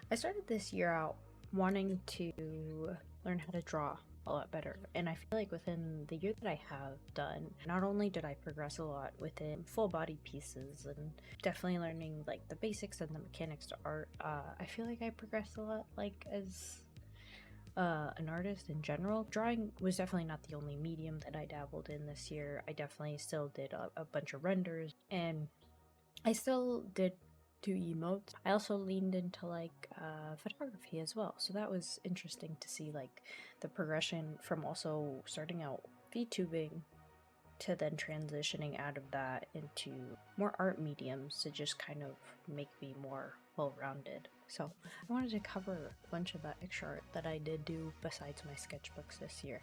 I started this year out wanting to learn how to draw a lot better, and I feel like within the year that I have done, not only did I progress a lot within full body pieces and definitely learning like the basics and the mechanics to art, I feel like I progressed a lot like as an artist in general. Drawing was definitely not the only medium that I dabbled in this year. I definitely still did a bunch of renders, and I still did do emotes. I also leaned into like photography as well, so that was interesting to see like the progression from also starting out VTubing to then transitioning out of that into more art mediums to just kind of make me more well-rounded. So I wanted to cover a bunch of that extra art that I did do besides my sketchbooks this year.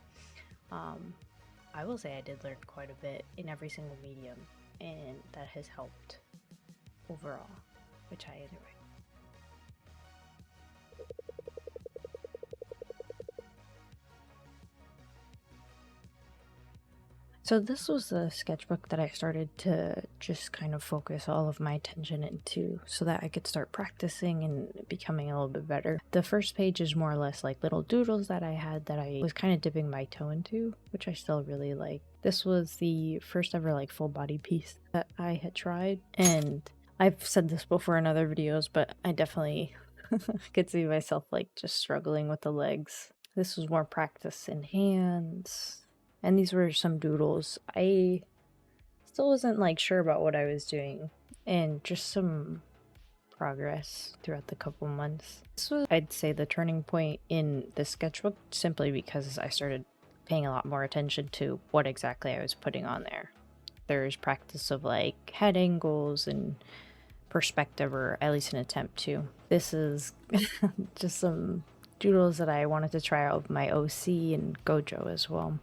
I will say I did learn quite a bit in every single medium, and that has helped overall, which I enjoy. So this was the sketchbook that I started to just kind of focus all of my attention into so that I could start practicing and becoming a little bit better. The first page is more or less like little doodles that I had that I was kind of dipping my toe into, which I still really like. This was the first ever like full body piece that I had tried, and I've said this before in other videos, but I definitely could see myself like just struggling with the legs. This was more practice in hands. And these were some doodles. I still wasn't like sure about what I was doing, and just some progress throughout the couple months. This was, I'd say, the turning point in the sketchbook, simply because I started paying a lot more attention to what exactly I was putting on there. There's practice of like head angles and perspective, or at least an attempt to. This is just some doodles that I wanted to try out with my OC and Gojo as well.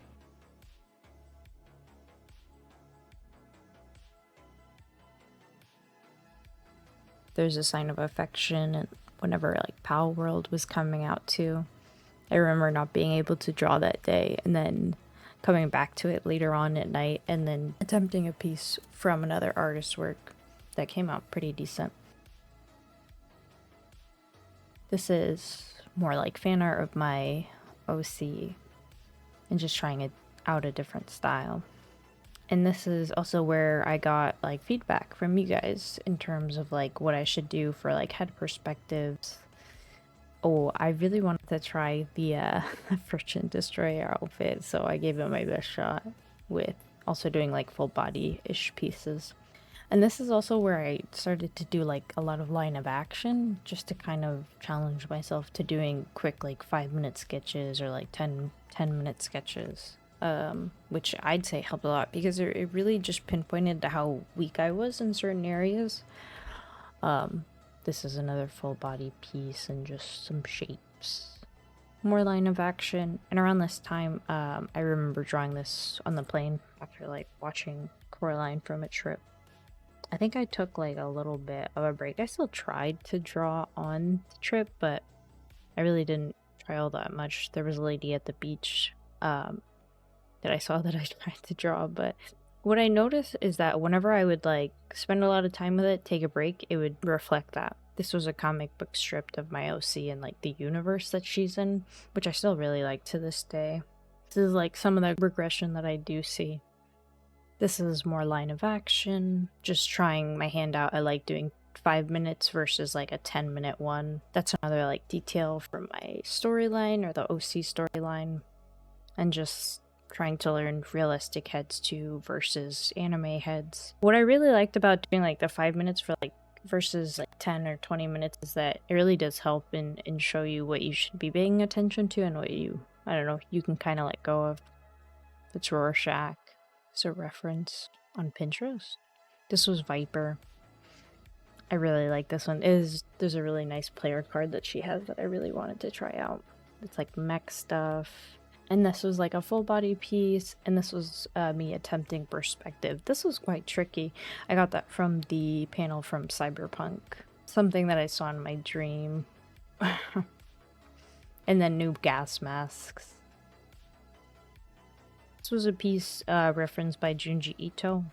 There's a sign of affection, and whenever like Pal World was coming out too. I remember not being able to draw that day, and then coming back to it later on at night, and then attempting a piece from another artist's work that came out pretty decent. This is more like fan art of my OC and just trying it out a different style. And this is also where I got like feedback from you guys in terms of like what I should do for like head perspectives. Oh, I really wanted to try the Fortune Destroyer outfit, so I gave it my best shot with also doing like full body-ish pieces. And this is also where I started to do like a lot of line of action, just to kind of challenge myself to doing quick like 5-minute sketches or like 10-minute sketches. Which I'd say helped a lot because it really just pinpointed to how weak I was in certain areas. This is another full body piece and just some shapes. More line of action. And around this time, I remember drawing this on the plane after like watching Coraline from a trip. I think I took like a little bit of a break. I still tried to draw on the trip, but I really didn't try all that much. There was a lady at the beach that I saw that I tried to draw, but what I noticed is that whenever I would like spend a lot of time with it, take a break, it would reflect that. This was a comic book strip of my OC and like the universe that she's in, which I still really like to this day. This is like some of the regression that I do see. This is more line of action, just trying my hand out. I like doing 5 minutes versus like a 10-minute one. That's another like detail from my storyline or the OC storyline, and just trying to learn realistic heads too versus anime heads. What I really liked about doing like the 5 minutes for like versus like 10 or 20 minutes is that it really does help and show you what you should be paying attention to and what you, I don't know, you can kind of let go of. It's Rorschach. It's a reference on Pinterest. This was Viper. I really like this one. There's a really nice player card that she has that I really wanted to try out. It's like mech stuff. And this was like a full body piece, and this was me attempting perspective. This was quite tricky. I got that from the panel from Cyberpunk. Something that I saw in my dream. And then new gas masks. This was a piece referenced by Junji Ito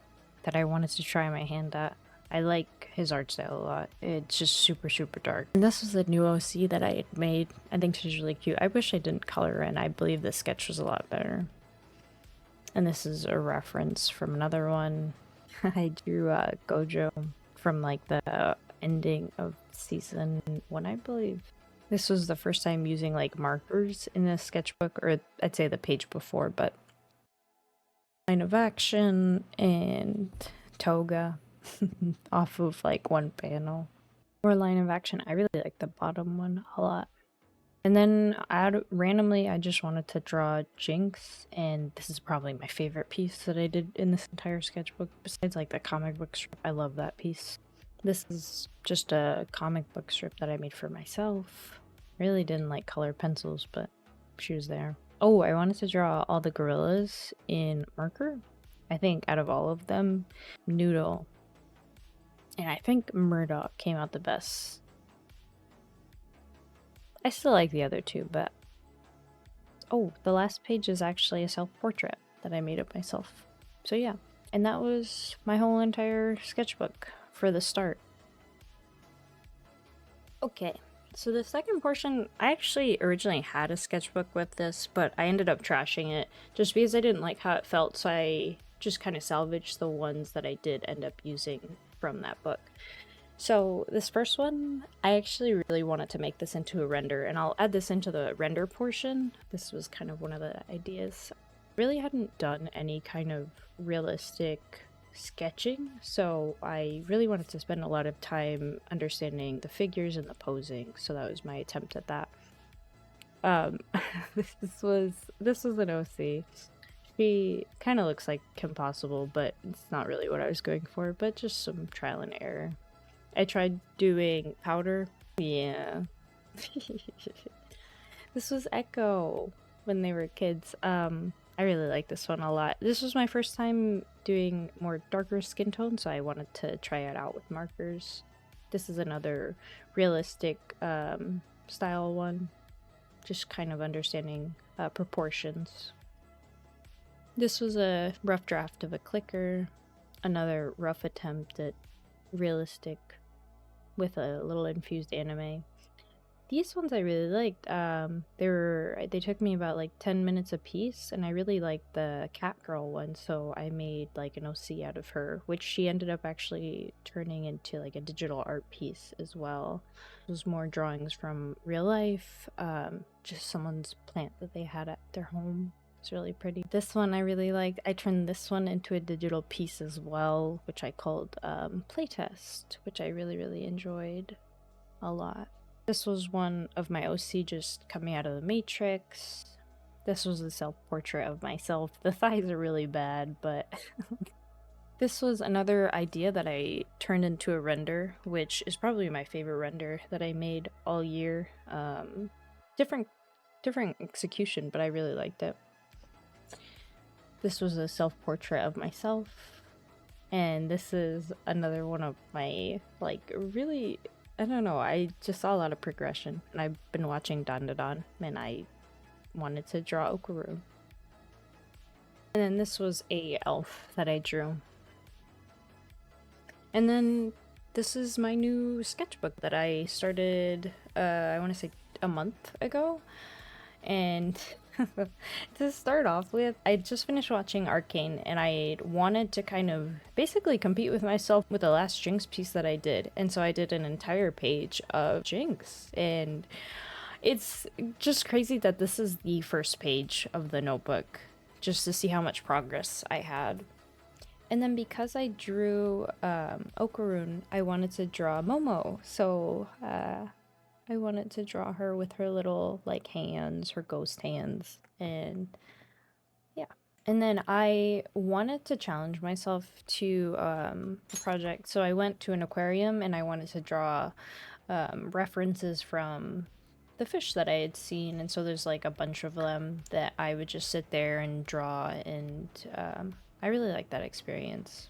that I wanted to try my hand at. I like his art style a lot. It's just super, super dark. And this was a new OC that I had made. I think she's really cute. I wish I didn't color in. I believe the sketch was a lot better. And this is a reference from another one. I drew Gojo from like the ending of season 1, I believe. This was the first time using like markers in a sketchbook, or I'd say the page before, but line of action and toga off of like one panel. Or line of action, I really like the bottom one a lot. And then randomly, I just wanted to draw Jinx, and this is probably my favorite piece that I did in this entire sketchbook, besides like the comic book strip. I love that piece. This is just a comic book strip that I made for myself. Really didn't like color pencils, but she was there. Oh, I wanted to draw all the gorillas in marker. I think out of all of them, Noodle and I think Murdoch came out the best. I still like the other two, but... Oh, the last page is actually a self-portrait that I made of myself. So yeah, and that was my whole entire sketchbook for the start. Okay, so the second portion, I actually originally had a sketchbook with this, but I ended up trashing it just because I didn't like how it felt, so I just kind of salvaged the ones that I did end up using from that book. So this first one, I actually really wanted to make this into a render, and I'll add this into the render portion. This was kind of one of the ideas. I really hadn't done any kind of realistic sketching, so I really wanted to spend a lot of time understanding the figures and the posing, so that was my attempt at that. This was an OC. She kind of looks like Kim Possible, but it's not really what I was going for, but just some trial and error. I tried doing powder. Yeah. This was Echo when they were kids. I really like this one a lot. This was my first time doing more darker skin tone, so I wanted to try it out with markers. This is another realistic style one. Just kind of understanding proportions. This was a rough draft of a clicker, another rough attempt at realistic with a little infused anime. These ones I really liked. They took me about like 10 minutes a piece, and I really liked the cat girl one, so I made like an OC out of her, which she ended up actually turning into like a digital art piece as well. It was more drawings from real life, just someone's plant that they had at their home. It's really pretty. This one I really liked. I turned this one into a digital piece as well, which I called Playtest, which I really enjoyed a lot. This was one of my OC just coming out of the Matrix. This was a self-portrait of myself. The thighs are really bad, but this was another idea that I turned into a render, which is probably my favorite render that I made all year. Different execution, but I really liked it. This was a self-portrait of myself, and this is another one of my, like, really, I don't know, I just saw a lot of progression, and I've been watching Dandadan, and I wanted to draw Okaru. And then this was a elf that I drew. And then this is my new sketchbook that I started, I want to say a month ago, and... To start off with, I just finished watching Arcane, and I wanted to kind of basically compete with myself with the last Jinx piece that I did, and so I did an entire page of Jinx, and it's just crazy that this is the first page of the notebook, just to see how much progress I had. And then because I drew Okaru, I wanted to draw Momo, so I wanted to draw her with her little, like, hands, her ghost hands, and yeah. And then I wanted to challenge myself to a project, so I went to an aquarium and I wanted to draw references from the fish that I had seen, and so there's like a bunch of them that I would just sit there and draw, and I really like that experience.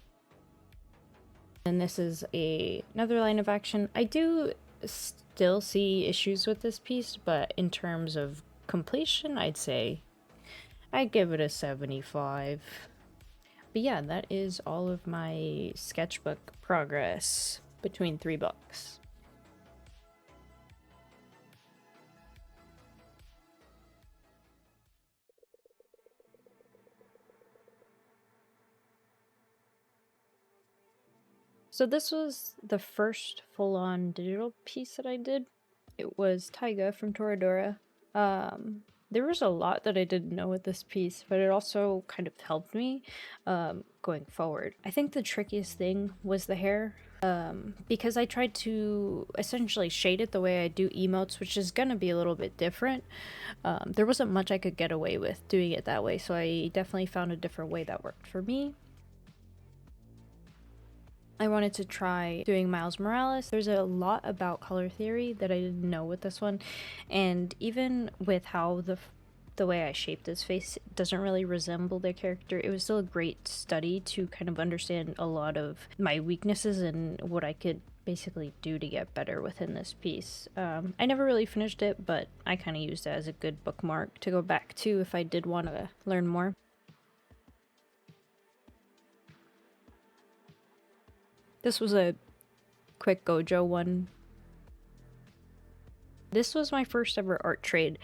And this is another line of action. I do still see issues with this piece, but in terms of completion, I'd say I'd give it a 75. But yeah, that is all of my sketchbook progress between 3 books. So this was the first full-on digital piece that I did. It was Taiga from Toradora. There was a lot that I didn't know with this piece, but it also kind of helped me going forward. I think the trickiest thing was the hair, because I tried to essentially shade it the way I do emotes, which is gonna be a little bit different. There wasn't much I could get away with doing it that way, so I definitely found a different way that worked for me. I wanted to try doing Miles Morales. There's a lot about color theory that I didn't know with this one, and even with how the way I shaped his face doesn't really resemble the character, it was still a great study to kind of understand a lot of my weaknesses and what I could basically do to get better within this piece. I never really finished it, but I kind of used it as a good bookmark to go back to if I did want to learn more. This was a quick Gojo one. This was my first ever art trade.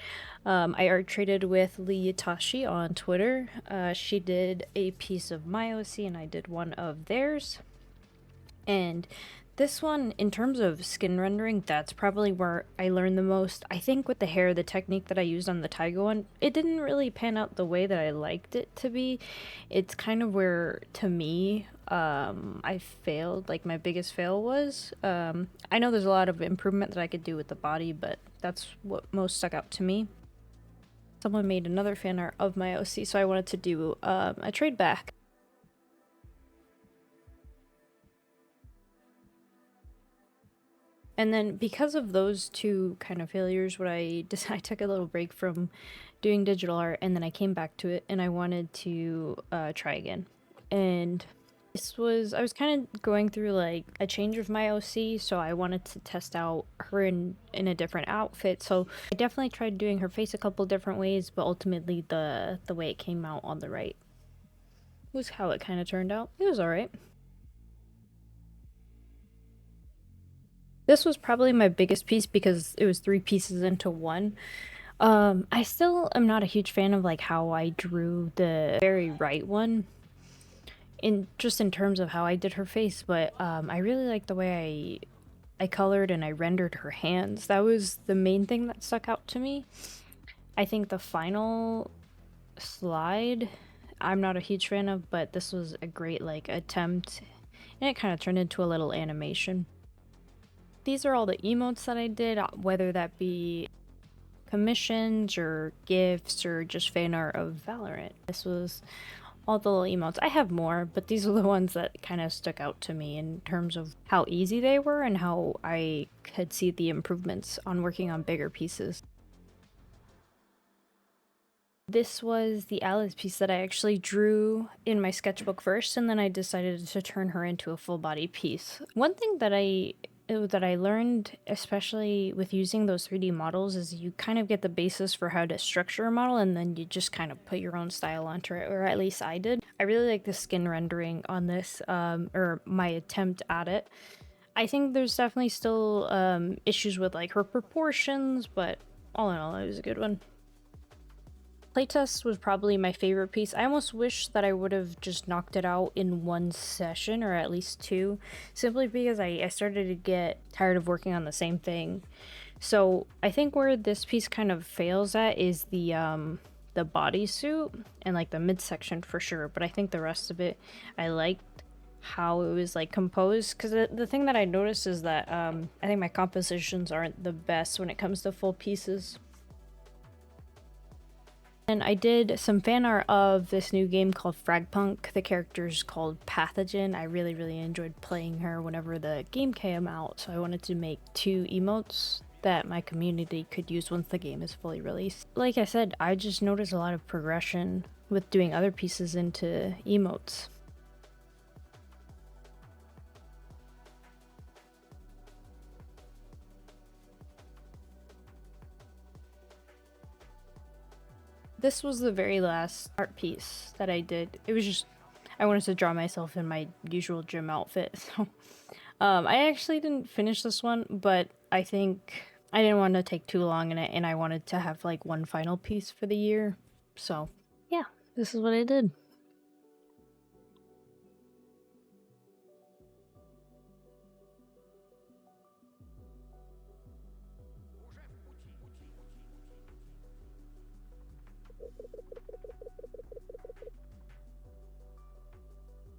I art traded with 𝖲𝖾δύ on Twitter. She did a piece of my OC and I did one of theirs. And this one, in terms of skin rendering, that's probably where I learned the most. I think with the hair, the technique that I used on the Taiga one, it didn't really pan out the way that I liked it to be. It's kind of where, to me, I failed. Like, my biggest fail was. I know there's a lot of improvement that I could do with the body, but that's what most stuck out to me. Someone made another fan art of my OC, so I wanted to do a trade back. And then because of those two kind of failures, what I decided, I took a little break from doing digital art, and then I came back to it and I wanted to try again. And this was, I was kind of going through like a change of my OC, so I wanted to test out her in a different outfit. So I definitely tried doing her face a couple different ways, but ultimately the way it came out on the right was how it kind of turned out. It was alright. This was probably my biggest piece because it was 3 pieces into one. I still am not a huge fan of like how I drew the very right one in terms of how I did her face, but I really like the way I colored and I rendered her hands. That was the main thing that stuck out to me. I think the final slide I'm not a huge fan of, but this was a great like attempt, and it kind of turned into a little animation. These are all the emotes that I did, whether that be commissions or gifts or just fan art of Valorant. This was all the little emotes. I have more, but these are the ones that kind of stuck out to me in terms of how easy they were and how I could see the improvements on working on bigger pieces. This was the Alice piece that I actually drew in my sketchbook first, and then I decided to turn her into a full body piece. One thing that I learned, especially with using those 3D models, is you kind of get the basis for how to structure a model, and then you just kind of put your own style onto it, or at least I did. I really like the skin rendering on this, or my attempt at it. I think there's definitely still issues with like her proportions, but all in all, it was a good one. Playtest was probably my favorite piece. I almost wish that I would have just knocked it out in one session, or at least 2, simply because I started to get tired of working on the same thing. So I think where this piece kind of fails at is the bodysuit and like the midsection for sure, but I think the rest of it, I liked how it was like composed, because the thing that I noticed is that I think my compositions aren't the best when it comes to full pieces. And I did some fan art of this new game called Fragpunk. The character's called Pathogen. I really enjoyed playing her whenever the game came out, so I wanted to make 2 emotes that my community could use once the game is fully released. Like I said, I just noticed a lot of progression with doing other pieces into emotes. This was the very last art piece that I did. It was just, I wanted to draw myself in my usual gym outfit. So I actually didn't finish this one, but I think I didn't want to take too long in it, and I wanted to have like one final piece for the year. So yeah, this is what I did.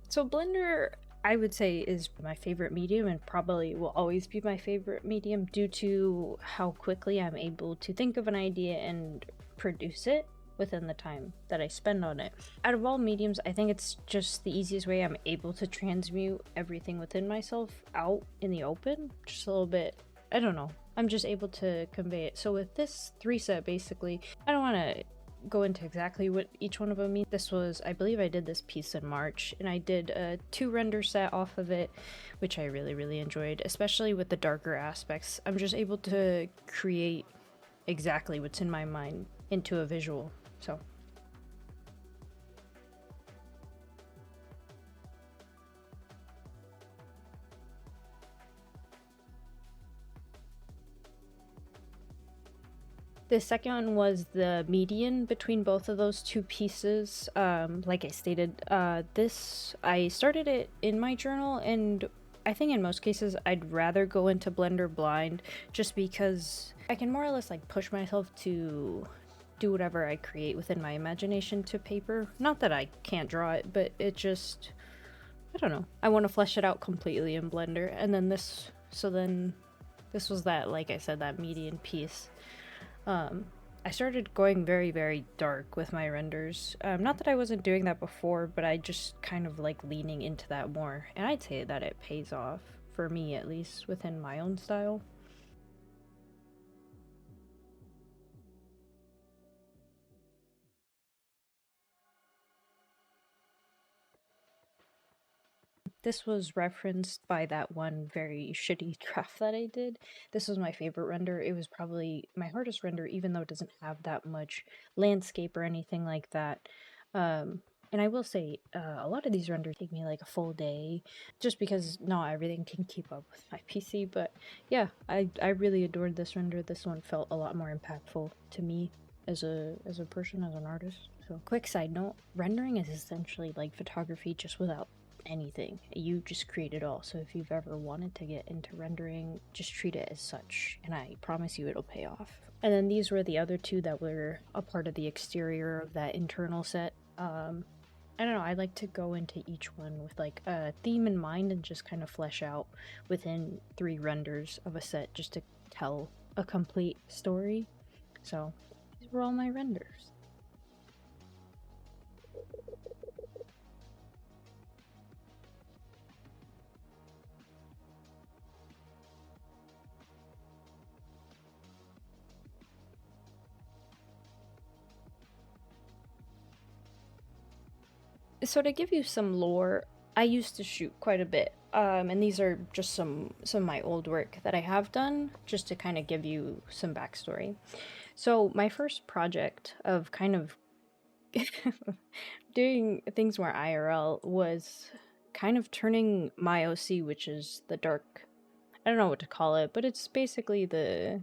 So Blender, I would say, is my favorite medium and probably will always be my favorite medium due to how quickly I'm able to think of an idea and produce it within the time that I spend on it. Out of all mediums, I think it's just the easiest way I'm able to transmute everything within myself out in the open. Just a little bit, I don't know. I'm just able to convey it. So with this 3-set, basically, I don't want to go into exactly what each one of them means. This was, I believe I did this piece in March, and I did a 2-render set off of it, which I really enjoyed, especially with the darker aspects. I'm just able to create exactly what's in my mind into a visual. So the second one was the median between both of those two pieces. Like I stated, this, I started it in my journal, and I think in most cases I'd rather go into Blender blind just because I can more or less like push myself to do whatever I create within my imagination to paper. Not that I can't draw it, but it just, I don't know. I want to flesh it out completely in Blender. And then this, so then this was that, like I said, that median piece. I started going very dark with my renders. Not that I wasn't doing that before, but I just kind of like leaning into that more. And I'd say that it pays off, for me at least, within my own style. This was referenced by that one very shitty draft that I did. This was my favorite render. It was probably my hardest render, even though it doesn't have that much landscape or anything like that. And I will say, a lot of these renders take me like a full day, just because not everything can keep up with my PC. But yeah, I really adored this render. This one felt a lot more impactful to me as a person, as an artist. So quick side note, rendering is essentially like photography just without anything. You just create it all. So if you've ever wanted to get into rendering, just treat it as such, and I promise you it'll pay off. And then these were the other two that were a part of the exterior of that internal set. I don't know, I like to go into each one with like a theme in mind and just kind of flesh out within 3 renders of a set just to tell a complete story. So these were all my renders. So to give you some lore, I used to shoot quite a bit, and these are just some of my old work that I have done, just to kind of give you some backstory. So my first project of kind of doing things more IRL was kind of turning my OC, which is the dark, I don't know what to call it, but it's basically the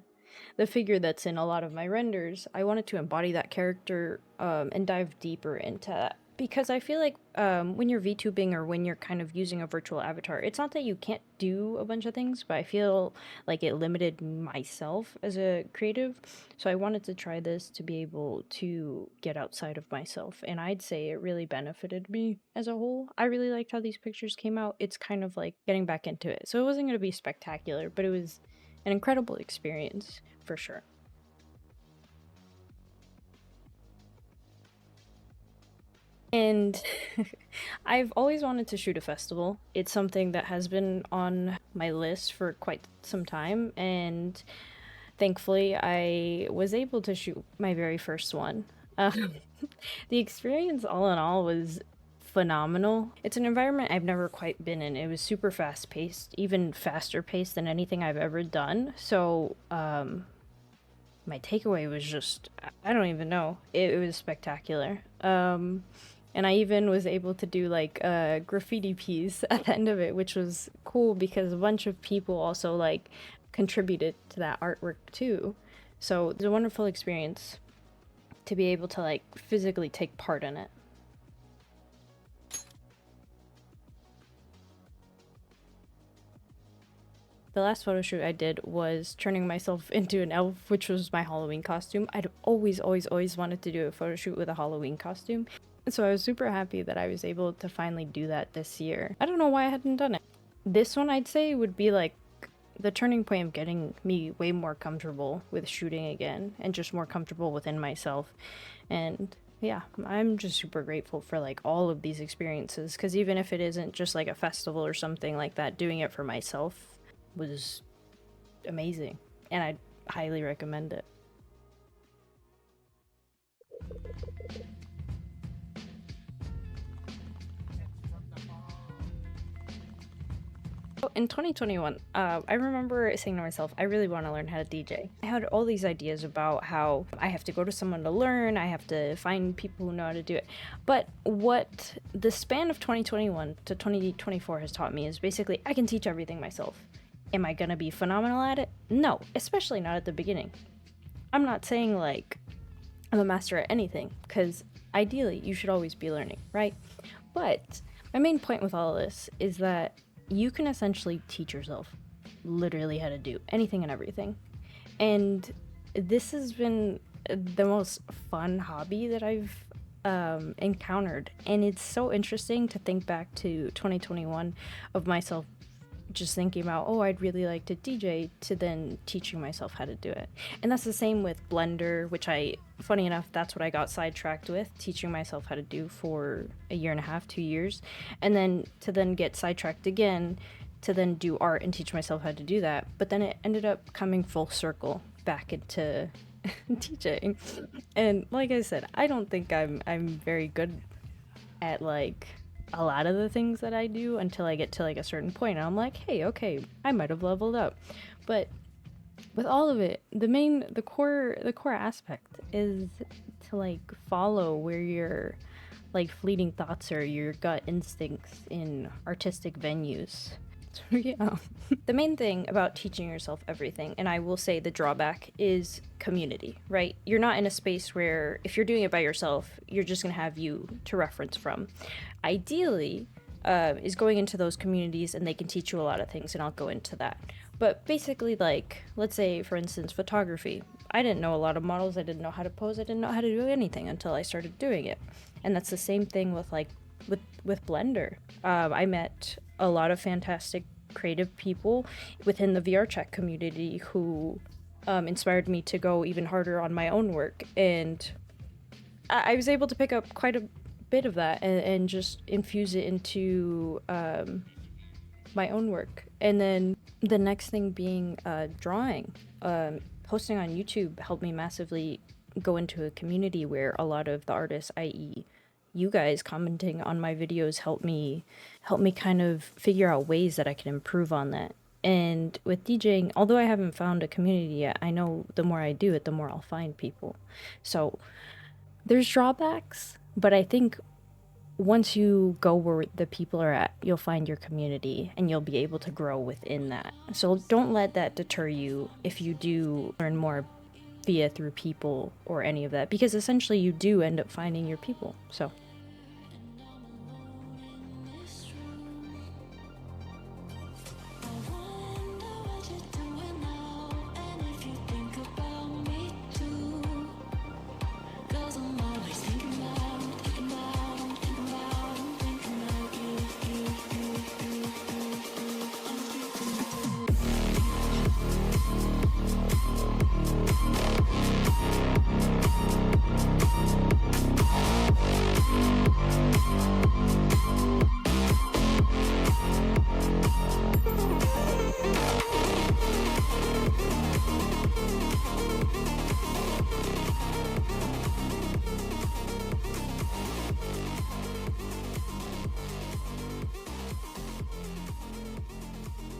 figure that's in a lot of my renders. I wanted to embody that character and dive deeper into that. Because I feel like when you're VTubing or when you're kind of using a virtual avatar, it's not that you can't do a bunch of things, but I feel like it limited myself as a creative. So I wanted to try this to be able to get outside of myself. And I'd say it really benefited me as a whole. I really liked how these pictures came out. It's kind of like getting back into it. So it wasn't going to be spectacular, but it was an incredible experience for sure. And I've always wanted to shoot a festival. It's something that has been on my list for quite some time, and thankfully I was able to shoot my very first one. Um, the experience all in all was phenomenal. It's an environment I've never quite been in. It was super fast paced, even faster paced than anything I've ever done. So my takeaway was just, I don't even know. It was spectacular. And I even was able to do like a graffiti piece at the end of it, which was cool because a bunch of people also like contributed to that artwork too. So it was a wonderful experience to be able to like physically take part in it. The last photo shoot I did was turning myself into an elf, which was my Halloween costume. I'd always wanted to do a photo shoot with a Halloween costume. So I was super happy that I was able to finally do that this year. I don't know why I hadn't done it. This one I'd say would be like the turning point of getting me way more comfortable with shooting again and just more comfortable within myself. And yeah, I'm just super grateful for like all of these experiences, because even if it isn't just like a festival or something like that, doing it for myself was amazing, and I highly recommend it. In 2021, I remember saying to myself, I really want to learn how to DJ. I had all these ideas about how I have to go to someone to learn, I have to find people who know how to do it. But what the span of 2021 to 2024 has taught me is basically I can teach everything myself. Am I gonna be phenomenal at it? No, especially not at the beginning. I'm not saying like I'm a master at anything, because ideally you should always be learning, right? But my main point with all of this is that you can essentially teach yourself literally how to do anything and everything. And this has been the most fun hobby that I've encountered. And it's so interesting to think back to 2021 of myself just thinking about, oh, I'd really like to DJ, to then teaching myself how to do it. And that's the same with Blender, which funny enough, that's what I got sidetracked with, teaching myself how to do for a year and a half, 2 years. And then to then get sidetracked again, to then do art and teach myself how to do that. But then it ended up coming full circle back into teaching. And like I said, I don't think I'm very good at like a lot of the things that I do until I get to like a certain point, and I'm like, hey, okay, I might have leveled up. But with all of it, the core aspect is to like follow where your like fleeting thoughts or your gut instincts in artistic venues. So yeah. The main thing about teaching yourself everything, and I will say the drawback, is community, right? You're not in a space where if you're doing it by yourself, you're just gonna have you to reference from. Ideally, is going into those communities and they can teach you a lot of things, and I'll go into that. But basically, like, let's say, for instance, photography. I didn't know a lot of models, I didn't know how to pose, I didn't know how to do anything until I started doing it. And that's the same thing with like with Blender. I met a lot of fantastic creative people within the VR chat community who inspired me to go even harder on my own work, and I was able to pick up quite a bit of that and just infuse it into my own work. And then the next thing being drawing. Posting on YouTube helped me massively go into a community where a lot of the artists, i.e. you guys commenting on my videos, help me kind of figure out ways that I can improve on that. And with DJing, although I haven't found a community yet, I know the more I do it, the more I'll find people. So there's drawbacks, but I think once you go where the people are at, you'll find your community and you'll be able to grow within that. So don't let that deter you if you do learn more through people or any of that, because essentially you do end up finding your people. So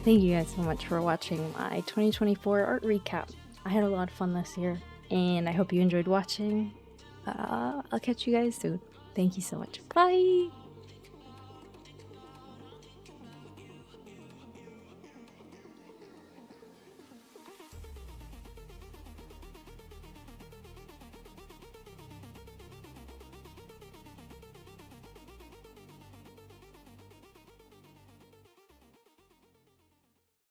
thank you guys so much for watching my 2024 art recap. I had a lot of fun this year, and I hope you enjoyed watching. I'll catch you guys soon. Thank you so much. Bye!